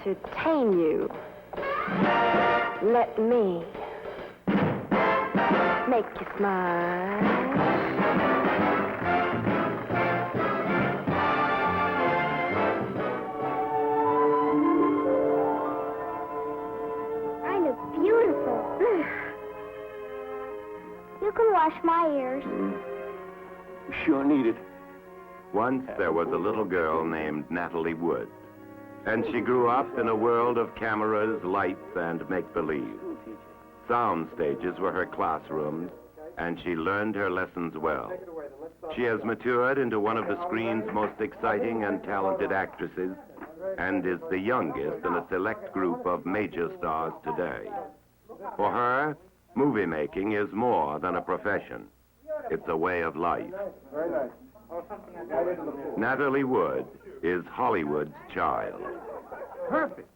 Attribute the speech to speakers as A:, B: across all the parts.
A: entertain you. Let me make you smile.
B: I look beautiful. You can wash my ears.
C: You sure need it.
D: Once there was a little girl named Natalie Wood, and she grew up in a world of cameras, lights, and make-believe. Sound stages were her classrooms, and she learned her lessons well. She has matured into one of the screen's most exciting and talented actresses, and is the youngest in a select group of major stars today. For her, movie making is more than a profession. It's a way of life.
C: Very nice.
D: Natalie Wood is Hollywood's child.
C: Perfect.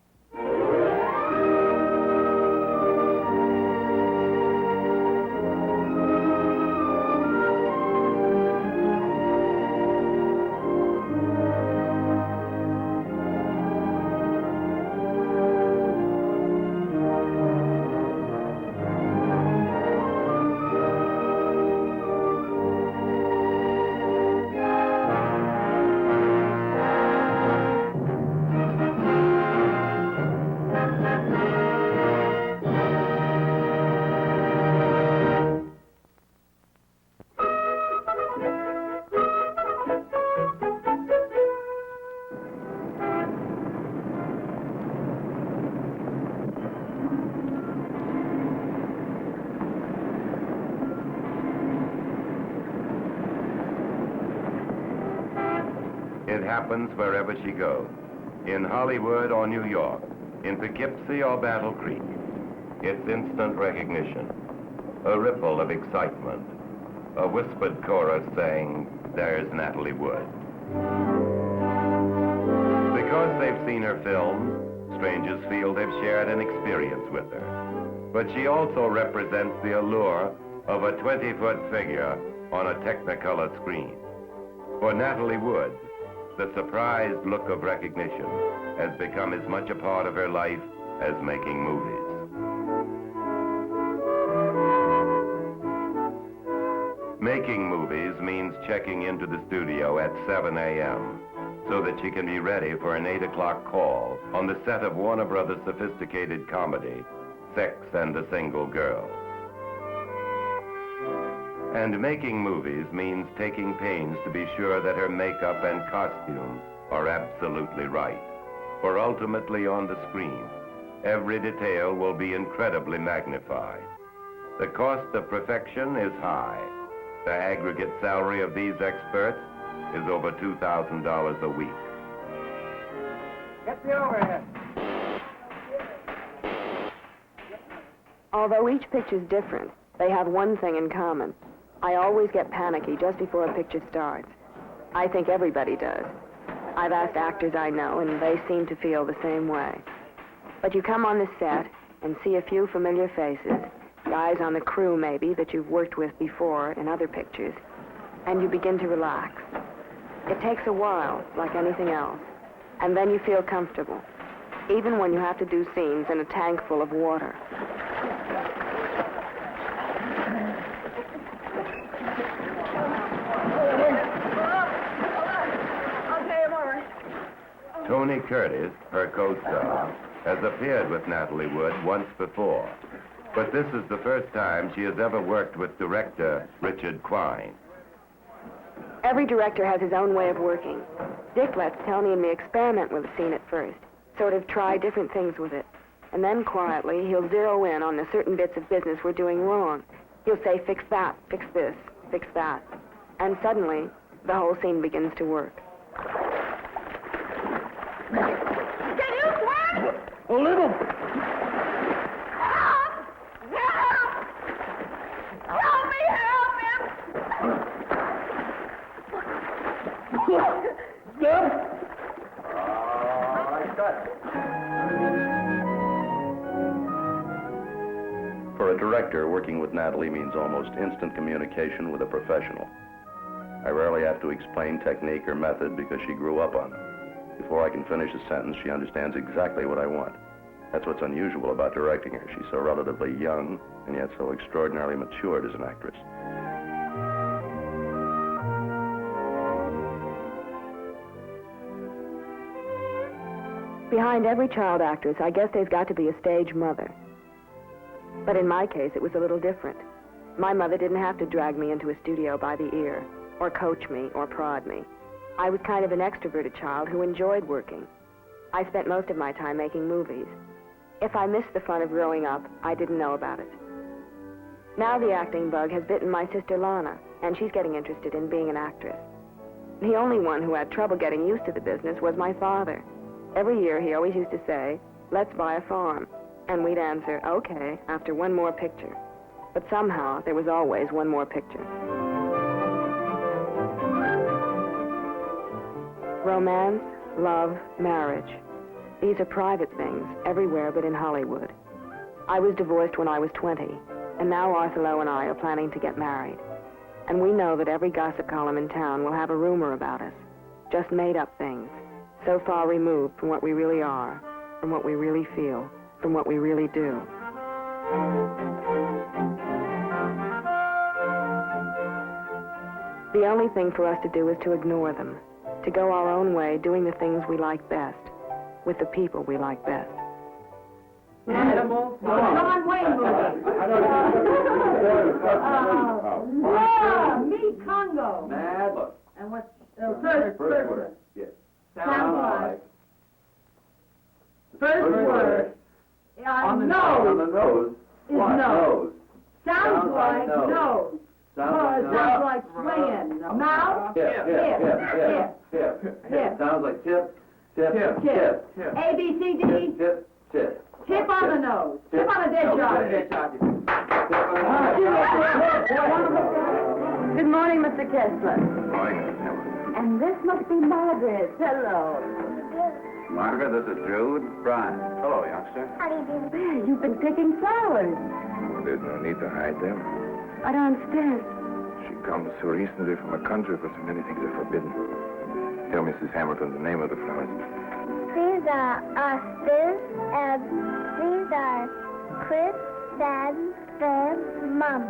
D: It happens wherever she goes, in Hollywood or New York, in Poughkeepsie or Battle Creek. It's instant recognition, a ripple of excitement, a whispered chorus saying, "There's Natalie Wood." Because they've seen her films, strangers feel they've shared an experience with her. But she also represents the allure of a 20-foot figure on a Technicolor screen. For Natalie Wood, the surprised look of recognition has become as much a part of her life as making movies. Making movies means checking into the studio at 7 a.m. so that she can be ready for an 8 o'clock call on the set of Warner Brothers' sophisticated comedy, Sex and a Single Girl. And making movies means taking pains to be sure that her makeup and costumes are absolutely right. For ultimately on the screen, every detail will be incredibly magnified. The cost of perfection is high. The aggregate salary of these experts is over $2,000 a week.
C: Get the overhead.
A: Although each picture's different, they have one thing in common. I always get panicky just before a picture starts. I think everybody does. I've asked actors I know, and they seem to feel the same way. But you come on the set and see a few familiar faces, guys on the crew maybe that you've worked with before in other pictures, and you begin to relax. It takes a while, like anything else, and then you feel comfortable, even when you have to do scenes in a tank full of water.
D: Tony Curtis, her co-star, has appeared with Natalie Wood once before, but this is the first time she has ever worked with director Richard Quine.
A: Every director has his own way of working. Dick lets Tony and me experiment with a scene at first, sort of try different things with it. And then quietly, he'll zero in on the certain bits of business we're doing wrong. He'll say, fix that, fix this, fix that. And suddenly, the whole scene begins to work.
B: Can you swim?
C: A little.
B: Help! Help! Help me, help him!
C: Stop.
E: For a director, working with Natalie means almost instant communication with a professional. I rarely have to explain technique or method because she grew up on it. Before I can finish a sentence, she understands exactly what I want. That's what's unusual about directing her. She's so relatively young, and yet so extraordinarily matured as an actress.
A: Behind every child actress, I guess there's got to be a stage mother. But in my case, it was a little different. My mother didn't have to drag me into a studio by the ear, or coach me, or prod me. I was kind of an extroverted child who enjoyed working. I spent most of my time making movies. If I missed the fun of growing up, I didn't know about it. Now the acting bug has bitten my sister Lana, and she's getting interested in being an actress. The only one who had trouble getting used to the business was my father. Every year he always used to say, "Let's buy a farm." And we'd answer, "Okay," after one more picture. But somehow there was always one more picture. Romance, love, marriage. These are private things everywhere but in Hollywood. I was divorced when I was 20, and now Arthur Lowe and I are planning to get married. And we know that every gossip column in town will have a rumor about us. Just made up things, so far removed from what we really are, from what we really feel, from what we really do. The only thing for us to do is to ignore them, to go our own way, doing the things we like best, with the people we like best.
C: Animals.
B: John Wayne movie. Me Congo.
C: Mad. Look.
B: And what's first word?
C: Yes.
B: Sound like.
C: First word.
B: On the
C: On the
B: nose.
C: nose.
B: Is
C: What?
B: nose. Sounds
C: Sounds
B: like
C: like nose.
B: nose. Sounds like swinging. Mouth.
C: Hip.
B: Hip.
C: Sounds like tip.
B: A, B, C, D.
C: Tip.
B: Tip on the nose. Tip on a dead job. Good morning, Mr. Kessler. And this must be Margaret. Hello.
E: Margaret, this is Jude. Brian. Hello, youngster.
B: How do you do? There, you've been picking flowers.
F: There's no need to hide them.
B: I don't understand.
F: She comes so recently from a country where so many things are forbidden. Tell Mrs. Hamilton the name of the flowers.
B: These are Austin, and these are Chris, and Mom.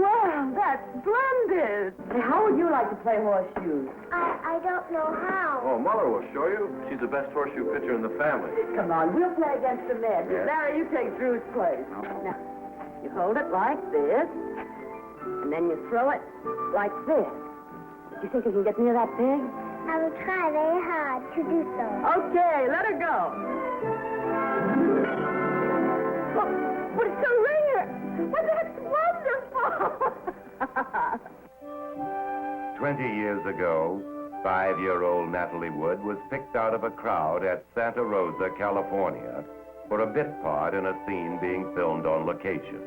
B: Wow, that's splendid. How would you like to play horseshoes? I don't know how.
E: Oh, Mother will show you. She's the best horseshoe pitcher in the family.
B: Come on, we'll play against the men. Larry, you take Drew's place. Now, you hold it like this, and then you throw it like this. Do you think you can get near that pig?
G: I will try very hard to do so.
B: Okay, let her go. But it's a ringer. Well, that's wonderful.
D: 20 years ago, 5-year-old Natalie Wood was picked out of a crowd at Santa Rosa, California, for a bit part in a scene being filmed on location.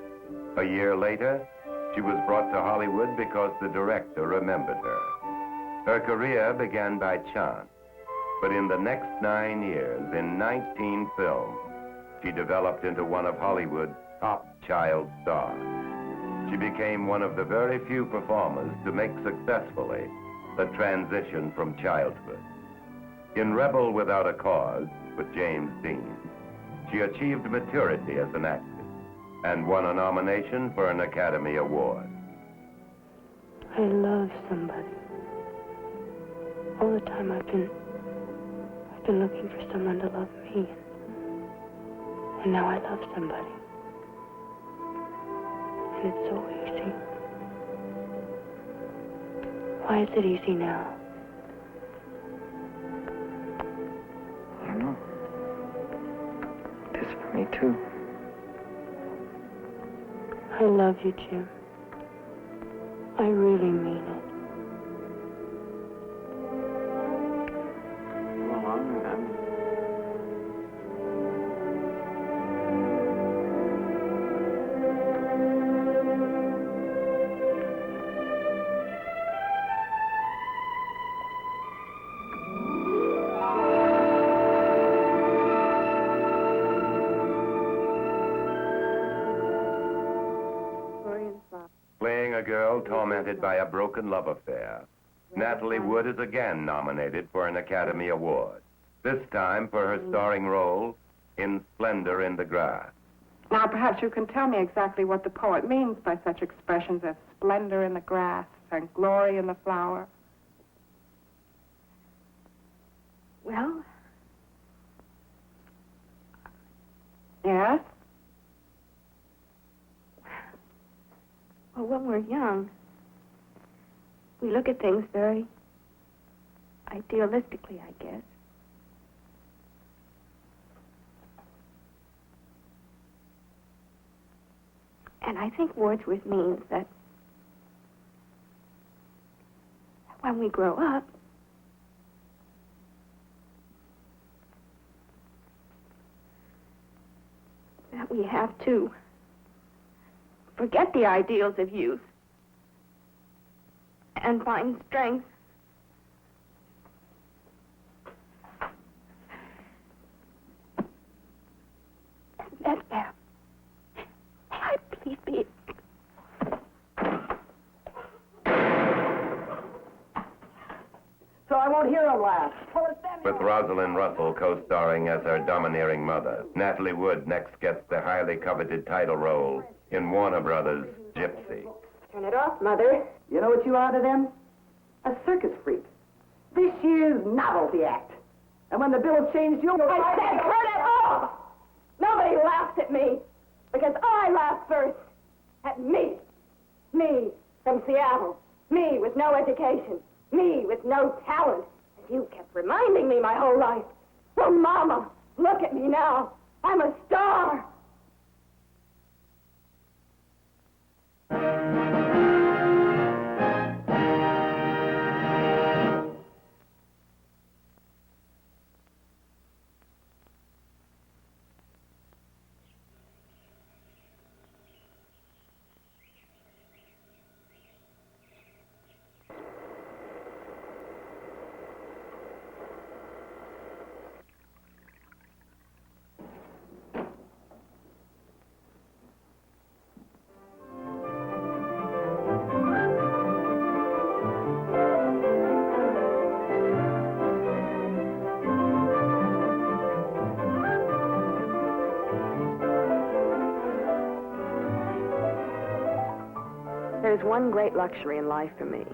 D: A year later, she was brought to Hollywood because the director remembered her. Her career began by chance, but in the next 9 years, in 19 films, she developed into one of Hollywood's top child stars. She became one of the very few performers to make successfully the transition from childhood. In Rebel Without a Cause, with James Dean, she achieved maturity as an actress and won a nomination for an Academy Award.
A: I love somebody. All the time I've been looking for someone to love me. And now I love somebody. And it's so easy. Why is it easy now?
F: I don't know. It is for me, too.
A: I love you, Jim. I really mean it.
D: Playing a girl tormented by a broken love affair, Natalie Wood is again nominated for an Academy Award, this time for her starring role in Splendor in the Grass.
H: Now, perhaps you can tell me exactly what the poet means by such expressions as splendor in the grass and glory in the flower.
A: Well,
H: Yes?
A: well, when we're young, we look at things very idealistically, I guess. And I think Wordsworth means that when we grow up, that we have to forget the ideals of youth and find strength that's there. May I please be?
H: So I won't hear him laugh.
D: With Rosalind Russell co-starring as her domineering mother, Natalie Wood next gets the highly coveted title role in Warner Brothers' Gypsy.
A: Turn it off, Mother.
H: You know what you are to them? A circus freak. This year's novelty act. And when the bill changed, you'll...
A: I said turn it off! Nobody laughs at me because I laugh first at me. Me from Seattle. Me with no education. Me with no talent. As you kept reminding me my whole life. Well, Mama, look at me now. I'm a star. There's one great luxury in life for me,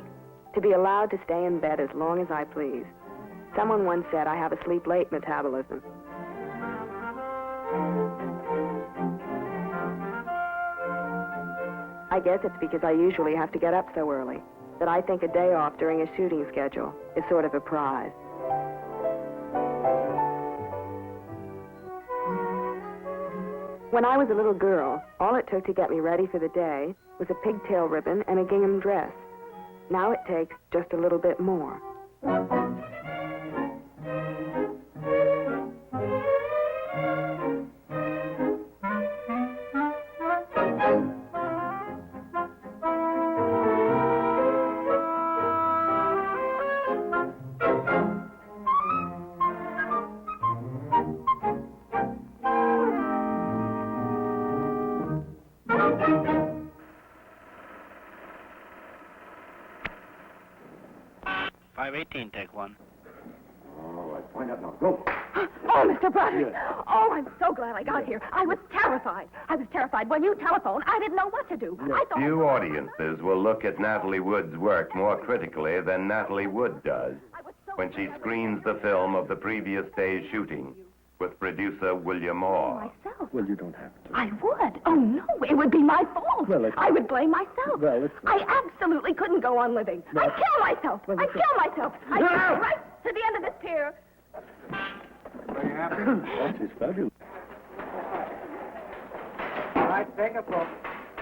A: to be allowed to stay in bed as long as I please. Someone once said I have a sleep-late metabolism. I guess it's because I usually have to get up so early that I think a day off during a shooting schedule is sort of a prize. When I was a little girl, all it took to get me ready for the day was a pigtail ribbon and a gingham dress. Now it takes just a little bit more.
I: Take one.
C: All right, point up now. Go.
A: Oh, Mr. Broderick. Oh, I'm so glad I got here. I was terrified. I was terrified. When you telephoned, I didn't know what to do. I thought...
D: Few audiences will look at Natalie Wood's work more critically than Natalie Wood does when she screens the film of the previous day's shooting with producer William Moore.
A: Myself.
C: Well, you don't have to.
A: I would. Oh, no, it would be my fault.
C: Well,
A: I would blame myself.
C: Well, it's...
A: I absolutely couldn't go on living. I'd kill myself. I'd kill myself. I'd go right to the end of this pier.
C: Very happy. That is fabulous. All right, take a book.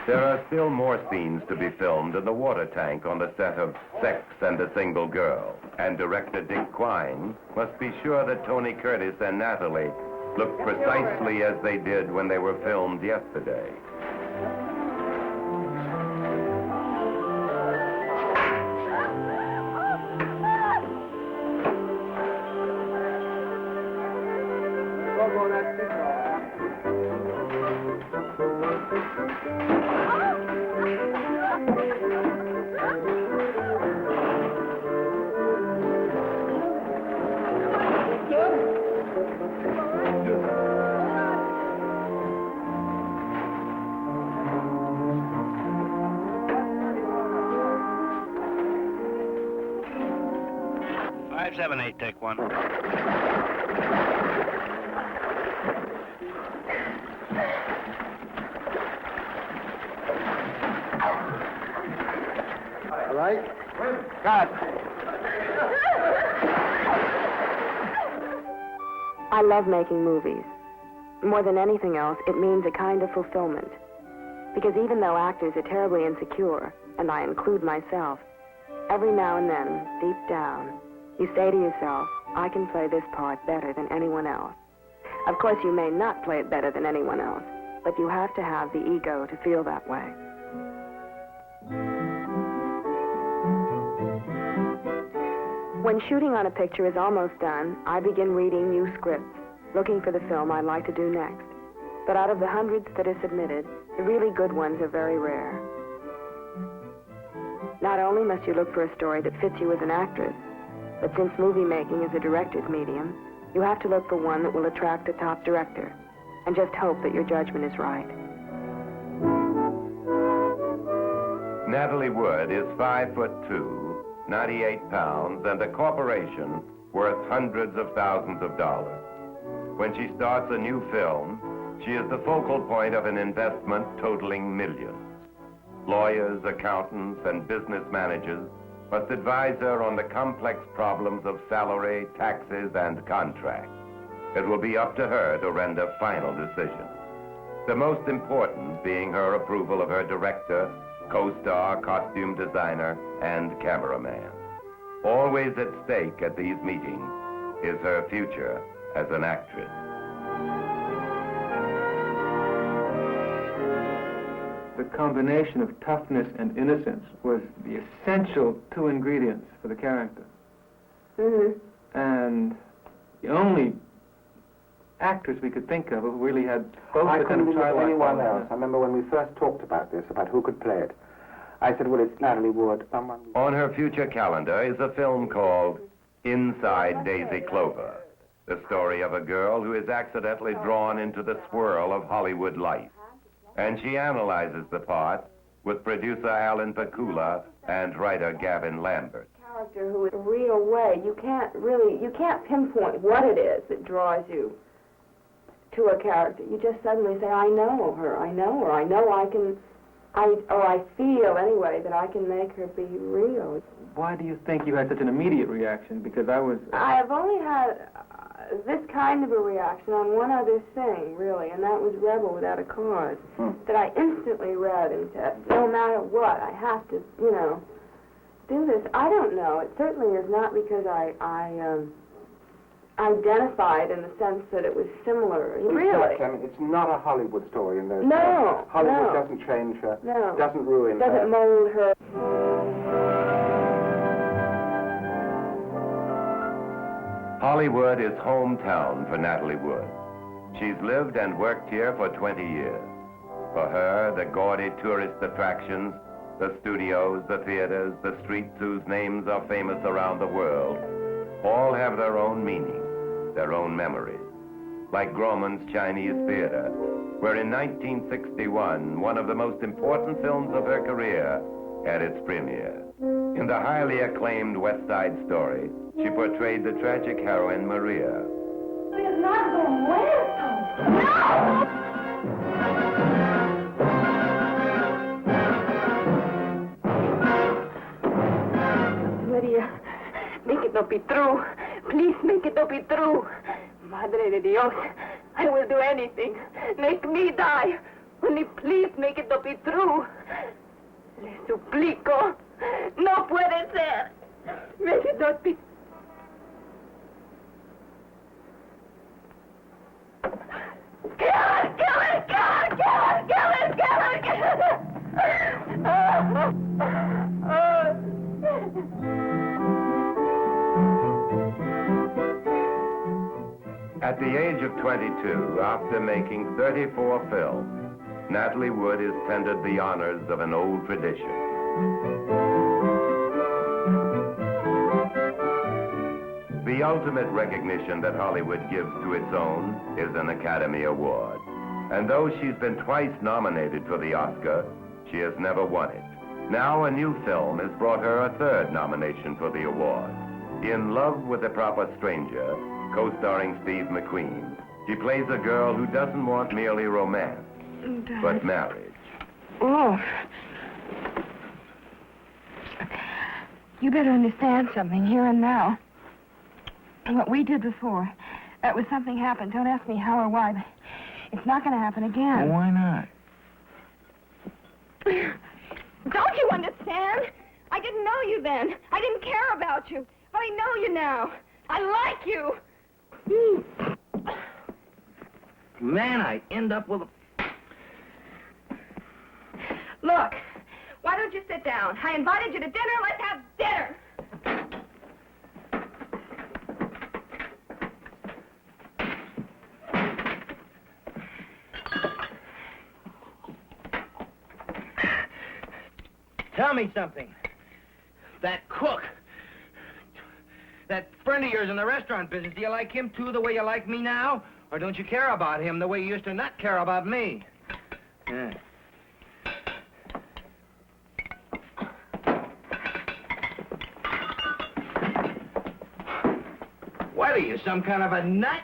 D: There are still more scenes to be filmed in the water tank on the set of Sex and a Single Girl. And director Dick Quine must be sure that Tony Curtis and Natalie look precisely as they did when they were filmed yesterday.
C: Go, that's it.
I: 578, take one.
C: All right?
I: Cut.
A: I love making movies. More than anything else, it means a kind of fulfillment. Because even though actors are terribly insecure, and I include myself, every now and then, deep down, you say to yourself, I can play this part better than anyone else. Of course, you may not play it better than anyone else, but you have to have the ego to feel that way. When shooting on a picture is almost done, I begin reading new scripts, looking for the film I'd like to do next. But out of the hundreds that are submitted, the really good ones are very rare. Not only must you look for a story that fits you as an actress, but since movie making is a director's medium, you have to look for one that will attract a top director, and just hope that your judgment is right.
D: Natalie Wood is 5'2", 98 pounds, and a corporation worth hundreds of thousands of dollars. When she starts a new film, she is the focal point of an investment totaling millions. Lawyers, accountants, and business managers must advise her on the complex problems of salary, taxes, and contracts. It will be up to her to render final decisions. The most important being her approval of her director, co-star, costume designer, and cameraman. Always at stake at these meetings is her future as an actress.
J: The combination of toughness and innocence was the essential two ingredients for the character.
A: Mm-hmm.
J: And the only actors we could think of who really had both
C: I
J: the kind
C: couldn't
J: of
C: think of
J: childlike
C: anyone
J: quality.
C: else. I remember when we first talked about this, about who could play it. I said, well, it's Natalie Wood. Someone...
D: On her future calendar is a film called Inside Daisy Clover, the story of a girl who is accidentally drawn into the swirl of Hollywood life. And she analyzes the part with producer Alan Pakula and writer Gavin Lambert.
A: Character who is a real way, you can't pinpoint what it is that draws you to a character. You just suddenly say, I know her, I know I feel anyway that I can make her be real.
J: Why do you think you had such an immediate reaction? Because
A: I have only had this kind of a reaction on one other thing, really, and that was Rebel Without a Cause, that I instantly read and said, no matter what, I have to, do this. I don't know. It certainly is not because I identified in the sense that it was similar. Really.
C: I mean, it's not a Hollywood story in those
A: No,
C: Hollywood
A: no.
C: doesn't change her,
A: No.
C: doesn't ruin her.
A: Doesn't mold her.
D: Hollywood is hometown for Natalie Wood. She's lived and worked here for 20 years. For her, the gaudy tourist attractions, the studios, the theaters, the streets whose names are famous around the world, all have their own meaning, their own memories. Like Grauman's Chinese Theater, where in 1961, one of the most important films of her career had its premiere. In the highly acclaimed West Side Story, she portrayed the tragic heroine Maria.
B: We're not going west. No!
A: Maria, make it not be true. Please make it not be true. Madre de Dios, I will do anything. Make me die. Only please make it not be true. Le suplico. No puede ser. Make it not be... Kill her! Kill her! Kill her! Kill her! Kill her! Kill her! Kill her!
D: At the age of 22, after making 34 films, Natalie Wood is tendered the honors of an old tradition. The ultimate recognition that Hollywood gives to its own is an Academy Award. And though she's been twice nominated for the Oscar, she has never won it. Now a new film has brought her a third nomination for the award. In Love with a Proper Stranger, co-starring Steve McQueen, she plays a girl who doesn't want merely romance, but marriage.
A: Oh. You better understand something here and now. What we did before, that was something happened. Don't ask me how or why, but it's not going to happen again.
F: Why not?
A: Don't you understand? I didn't know you then. I didn't care about you. But I know you now. I like you.
I: Man, I end up with a...
A: Look, why don't you sit down? I invited you to dinner. Let's have dinner.
I: Tell me something. That cook, that friend of yours in the restaurant business, do you like him too the way you like me now? Or don't you care about him the way you used to not care about me? Yeah. What are you, some kind of a nut?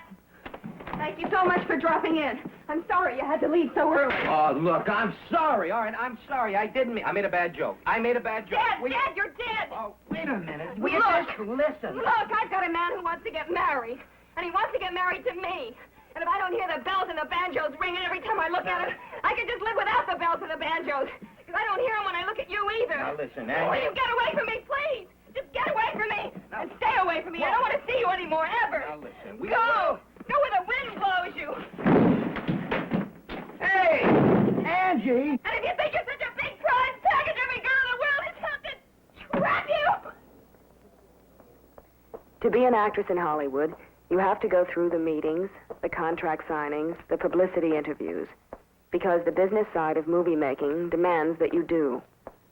A: Thank you so much for dropping in. I'm sorry you had to leave so early.
I: Oh, look, I'm sorry. All right, I'm sorry. I didn't mean... I made a bad joke.
A: Dad, Dad, you're dead.
I: Oh, wait a minute. Will you
A: Look.
I: just listen?
A: Look, I've got a man who wants to get married. And he wants to get married to me. And if I don't hear the bells and the banjos ringing every time I look at him, I could just live without the bells and the banjos. Because I don't hear them when I look at you either.
I: Now, listen,
A: Will
I: Angie.
A: you get away from me, please? Just get away from me. And stay away from me. I don't want to see you anymore, ever.
I: Now, listen.
A: Go. Go where the wind blows you.
I: Hey, Angie!
A: And if you think you're such a big prize package, every girl in the world is out to trap you! To be an actress in Hollywood, you have to go through the meetings, the contract signings, the publicity interviews, because the business side of movie making demands that you do,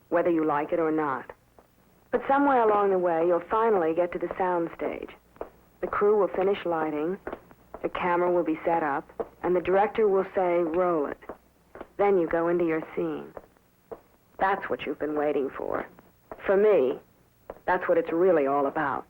A: whether you like it or not. But somewhere along the way, you'll finally get to the sound stage. The crew will finish lighting, the camera will be set up, and the director will say, roll it. Then you go into your scene. That's what you've been waiting for. For me, that's what it's really all about.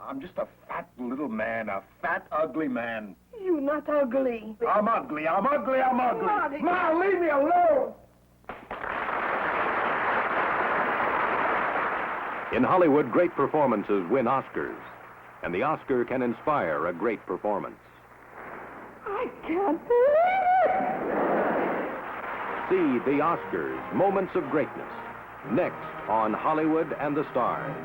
F: I'm just a fat little man, a fat, ugly man.
A: You're not ugly.
F: I'm ugly.
A: Marty.
F: Ma, leave me alone!
D: In Hollywood, great performances win Oscars, and the Oscar can inspire a great performance.
A: I can't believe it!
D: See the Oscars, Moments of Greatness, next on Hollywood and the Stars.